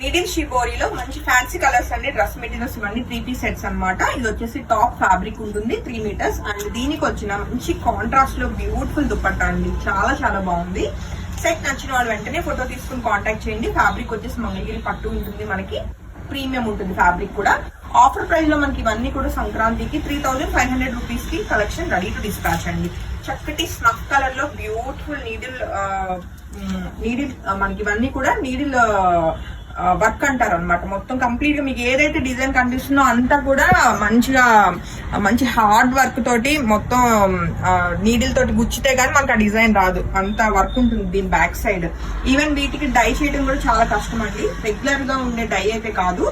Needle షిబోరీలో మంచి fancy colours అండి. Dress materials ఇవన్నీ 3 పీస్ సెట్స్ అన్నమాట. ఇది వచ్చేసి టాప్ ఫ్యాబ్రిక్ ఉంటుంది 3 మీటర్స్ అండ్ దీనికి వచ్చిన మంచి కాంట్రాస్ట్ లో బ్యూటిఫుల్ దుపట్టా అండి. చాలా చాలా బాగుంది. సెట్ నచ్చిన వాళ్ళు వెంటనే ఫోటో తీసుకుని కాంటాక్ట్ చేయండి. ఫ్యాబ్రిక్ వచ్చేసి మంగళగిరి పట్టు ఉంటుంది, మనకి ప్రీమియం ఉంటుంది ఫ్యాబ్రిక్ కూడా. ఆఫర్ ప్రైస్ లో మనకి ఇవన్నీ కూడా సంక్రాంతికి 3500 రూపీస్ కి కలెక్షన్ రెడీ టు డిస్పాచ్ అండి. చక్కటి స్నఫ్ కలర్ లో బ్యూటిఫుల్ నీడిల్ మనకి ఇవన్నీ కూడా నీడిల్ వర్క్ అంటారు అనమాట. మొత్తం కంప్లీట్ గా మీకు ఏదైతే డిజైన్ కనిపిస్తుందో అంతా కూడా మంచిగా మంచి హార్డ్ వర్క్ తోటి మొత్తం నీడిల్ తోటి గుచ్చితే గానీ మనకు ఆ డిజైన్ రాదు, అంత వర్క్ ఉంటుంది దీని బ్యాక్ సైడ్. ఈవెన్ వీటికి డై చేయడం కూడా చాలా కష్టం అండి, రెగ్యులర్ గా ఉండే డై అయితే కాదు.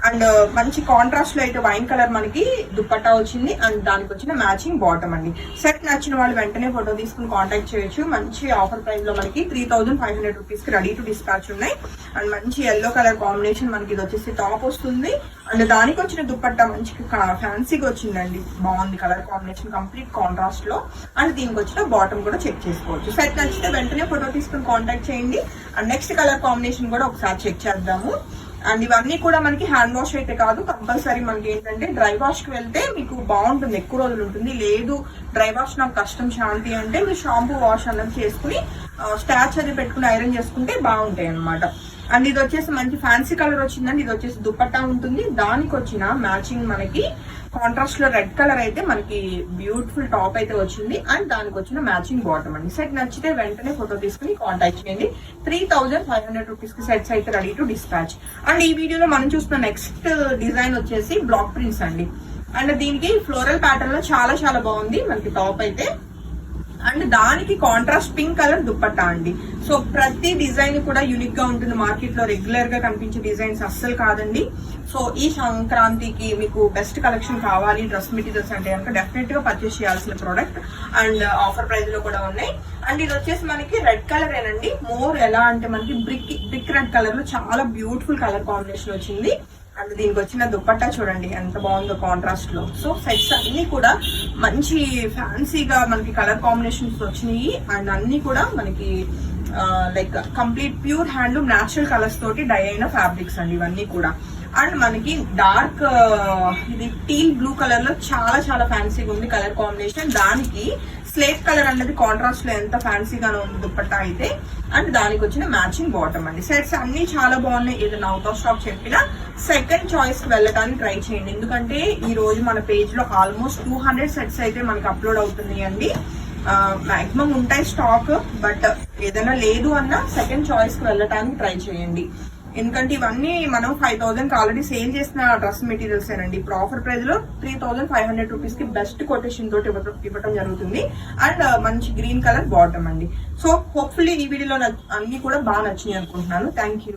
అండ్ మంచి కాంట్రాస్ట్ లో అయితే వైన్ కలర్ మనకి దుపట్టా వచ్చింది అండ్ దానికి వచ్చిన మ్యాచింగ్ బాటమ్ అండి. సెట్ నచ్చిన వాళ్ళు వెంటనే ఫోటో తీసుకుని కాంటాక్ట్ చేయొచ్చు. మంచి ఆఫర్ ప్రైస్ లో మనకి 3500 రూపీస్ కి రెడీ టు డిస్పాచ్ ఉన్నాయి. అండ్ మంచి ఎల్లో కలర్ కాంబినేషన్ మనకి ఇది వచ్చేసి టాప్ వస్తుంది అండ్ దానికి వచ్చిన దుపట్టా మంచి ఫ్యాన్సీగా వచ్చిందండి. బాగుంది కలర్ కాంబినేషన్ కంప్లీట్ కాంట్రాస్ట్ లో. అండ్ దీనికి వచ్చిన బాటమ్ కూడా చెక్ చేసుకోవచ్చు. సెట్ నచ్చితే వెంటనే ఫోటో తీసుకుని కాంటాక్ట్ చేయండి. అండ్ నెక్స్ట్ కలర్ కాంబినేషన్ కూడా ఒకసారి చెక్ చేద్దాము. అండ్ ఇవన్నీ కూడా మనకి హ్యాండ్ వాష్ అయితే కాదు, కంపల్సరీ మనకి ఏంటంటే డ్రై వాష్ కి వెళ్తే మీకు బాగుంటుంది, ఎక్కువ రోజులు ఉంటుంది. లేదు డ్రై వాష్ నాకు కష్టం శాంతి అంటే మీరు షాంపూ వాష్ అన్నది చేసుకుని స్టాచ్ అది పెట్టుకుని ఐరన్ చేసుకుంటే బాగుంటాయి అనమాట. అండ్ ఇది వచ్చేసి మంచి ఫ్యాన్సీ కలర్ వచ్చిందండి. ఇది వచ్చేసి దుపట్టా ఉంటుంది, దానికి వచ్చిన మ్యాచింగ్ మనకి కాంట్రాస్ట్ లో రెడ్ కలర్ అయితే మనకి బ్యూటిఫుల్ టాప్ అయితే వచ్చింది అండ్ దానికి వచ్చిన మ్యాచింగ్ బాటమ్ అండి. సెట్ నచ్చితే వెంటనే ఫోటో తీసుకుని కాంటాక్ట్ చేయండి. 3500 రూపీస్ కి సెట్స్ అయితే రెడీ టు డిస్పాచ్. అండ్ ఈ వీడియోలో మనం చూస్తున్న నెక్స్ట్ డిజైన్ వచ్చేసి బ్లాక్ ప్రింట్స్ అండి. అండ్ దీనికి ఫ్లోరల్ ప్యాటర్న్ లో చాలా చాలా బాగుంది మనకి టాప్ అయితే. అండ్ దానికి కాంట్రాస్ట్ పింక్ కలర్ దుపట్టా అండి. సో ప్రతి డిజైన్ కూడా యూనిక్ గా ఉంటుంది, మార్కెట్ లో రెగ్యులర్ గా కనిపించే డిజైన్స్ అస్సలు కాదండి. సో ఈ సంక్రాంతికి మీకు బెస్ట్ కలెక్షన్ కావాలి డ్రెస్ మెటీరియల్స్ అంటే కనుక డెఫినెట్ గా పర్చేస్ చేయాల్సిన ప్రోడక్ట్ అండ్ ఆఫర్ ప్రైస్ లో కూడా ఉన్నాయి. అండ్ ఇది వచ్చేసి మనకి రెడ్ కలర్ ఏనండి. మోర్ ఎలా అంటే మనకి బ్రిక్ రెడ్ కలర్ లో చాలా బ్యూటిఫుల్ కలర్ కాంబినేషన్ వచ్చింది. అండ్ దీనికి వచ్చిన దుపట్టా చూడండి ఎంత బాగుందో కాంట్రాస్ట్ లో. సో సెట్స్ అన్ని కూడా మంచి ఫ్యాన్సీగా మనకి కలర్ కాంబినేషన్స్ వచ్చినాయి అండ్ అన్ని కూడా మనకి like complete pure handloom natural colours తోటి డై అయిన ఫ్యాబ్రిక్స్ అండి ఇవన్నీ కూడా. అండ్ మనకి డార్క్ ఇది టీల్ బ్లూ కలర్ లో చాలా చాలా ఫ్యాన్సీగా ఉంది కలర్ కాంబినేషన్. దానికి స్లేట్ కలర్ అన్నది కాంట్రాస్ట్ లో ఎంత ఫ్యాన్సీగానే ఉంది దుపట్టా అయితే. అండ్ దానికి వచ్చిన మ్యాచింగ్ బాటమ్ అండి. సెట్స్ అన్ని చాలా బాగున్నాయి. ఏదైనా అవుట్ ఆఫ్ స్టాక్ చెప్పినా సెకండ్ చాయిస్ కి వెళ్ళడానికి ట్రై చేయండి, ఎందుకంటే ఈ రోజు మన పేజ్ లో ఆల్మోస్ట్ 200 సెట్స్ అయితే మనకి అప్లోడ్ అవుతున్నాయి అండి. మాక్సిమం ఉంటాయి స్టాక్, బట్ ఏదైనా లేదు అన్న సెకండ్ చాయిస్ కి వెళ్ళడానికి ట్రై చేయండి. ఎందుకంటే ఇవన్నీ మనం 5000 కి ఆల్రెడీ సేల్ చేసిన డ్రెస్ మెటీరియల్స్ ఏనండి. ఇప్పుడు ఆఫర్ ప్రైస్ లో 3500 రూపీస్ కి బెస్ట్ కొటేషన్ తోటి ఇవ్వటం జరుగుతుంది. అండ్ మంచి గ్రీన్ కలర్ బాటమ్ అండి. సో హోప్ఫుల్లీ ఈ వీడియోలో అన్ని కూడా బాగా నచ్చినాయి అనుకుంటున్నాను. Thank you.